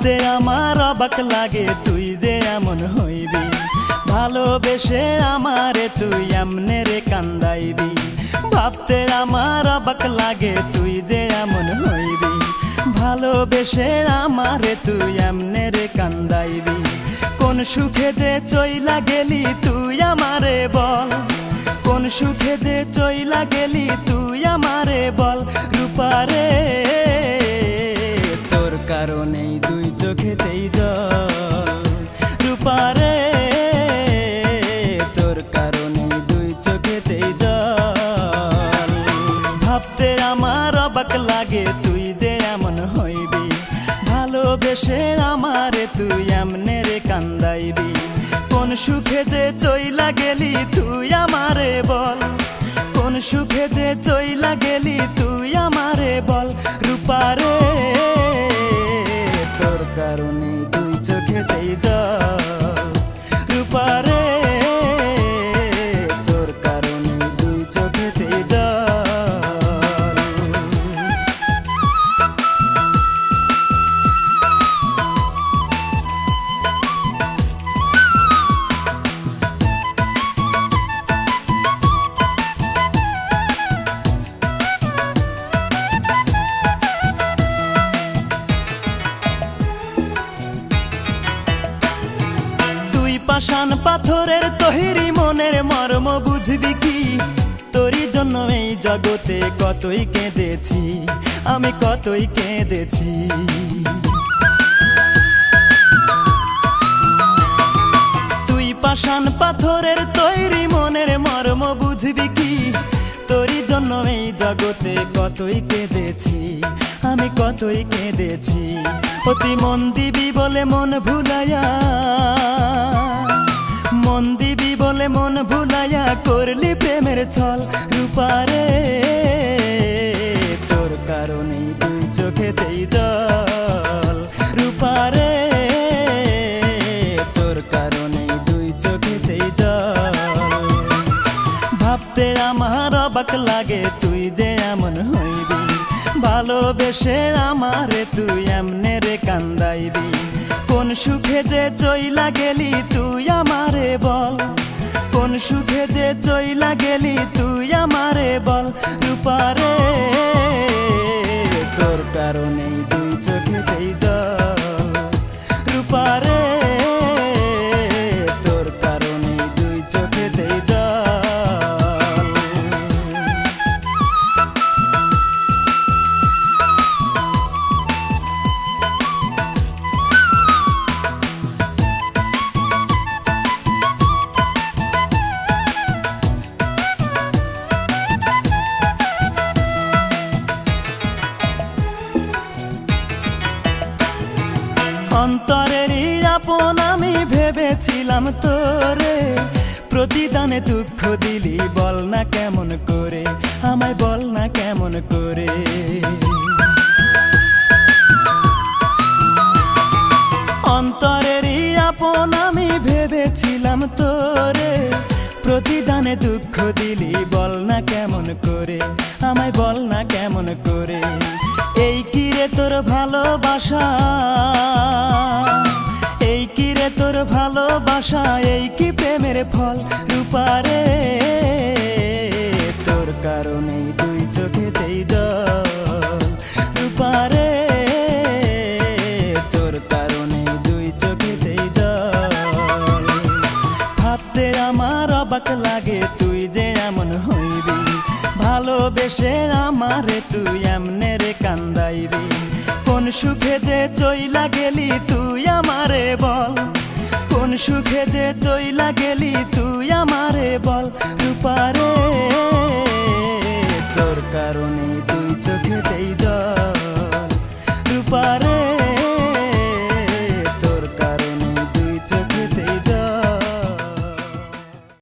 ভাবতে আমার অবাক লাগে তুই যে এমন হইবি, ভালোবেসে আমারে তুই এমনে রে কান্দাইবি। ভাবতে আমার অবাক লাগে তুই যে এমন হইবি, ভালোবেসে আমারে তুই এমনে রে কান্দাইবি। কোন সুখে যে চইলা গেলি তুই আমারে বল, কোন সুখে যে চইলা গেলি তুই আমারে বল। রূপারে তোর কারণেই দুই চোখেতেই জল, রূপারে তোর কারণেই দুই চোখেতেই জল। ভাবতে আমার অবাক লাগে তুই যে এমন হইবি, ভালোবেসে আমারে তুই এমনে রে কান্দাইবি। কোন সুখে যে চইলা গেলি তুই আমারে বল, কোন সুখে যে চইলা গেলি তুই আমারে বল। রূপারে তোর কারণে দুই চোখেতেই জল, রূপারে তোর কারণে দুই চোখেতেই জল। পাষাণ পাথরের তৈরি মনের মর্ম বুঝবি কি, তোরই জন্য এই জগতে কতই কেঁদেছি, আমি কতই কেঁদেছি। তুই পাষাণ পাথরের তৈরি মনের মর্ম বুঝবি কি, তোরই জন্য এই জগতে কতই কেঁদেছি, আমি কতই কেঁদেছি। অতি মন দিবি বলে মন ভুলাইয়া, মন দিবি বলে মন ভুলাইয়া করলি প্রেমের ছল। রূপারে তোর কারণেই দুই চোখেতেই জল, রূপারে তোর কারণেই দুই চোখেতেই জল। ভাবতে আমার অবাক লাগে তুই যে এমন হইবি, ভালোবেসে আমারে তুই এমনে রে কান্দাইবি। কোন সুখে যে চইলা গেলি তুই আমারে বল, কোন সুখে যে চইলা গেলি তুই আমারে বল। রূপারে তোর কারণেই দুই চোখেতেই জল, রূপারে তোর কারণেই দুই চোখেতেই জল। অন্তরেরই আপন আমি ভেবেছিলাম তোরে, প্রতিদানে দুঃখ দিলি বল না কেমন করে, আমায় বল না কেমন করে। অন্তরেরই আপন আমি ভেবেছিলাম তোরে, প্রতিদানে দুঃখ দিলি বল না কেমন করে, আমায় বল না কেমন করে। এই কি রে তোর ভালোবাসা, এই কি রে তোর ভালোবাসা, এই কি প্রেমের ফল। রূপারে তোর কারণেই দুই চোখেতেই জল, রূপারে তোর কারণেই দুই চোখেতেই জল। ভাবতে আমার অবাক লাগে তুই যে এমন হইবি, ভালোবেসে আমারে তুই এমনে রে কান্দাইবি। কোন সুখে যে চইলা গেলি তুই আমারে বল, কোন সুখে যে চইলা গেলি তুই আমারে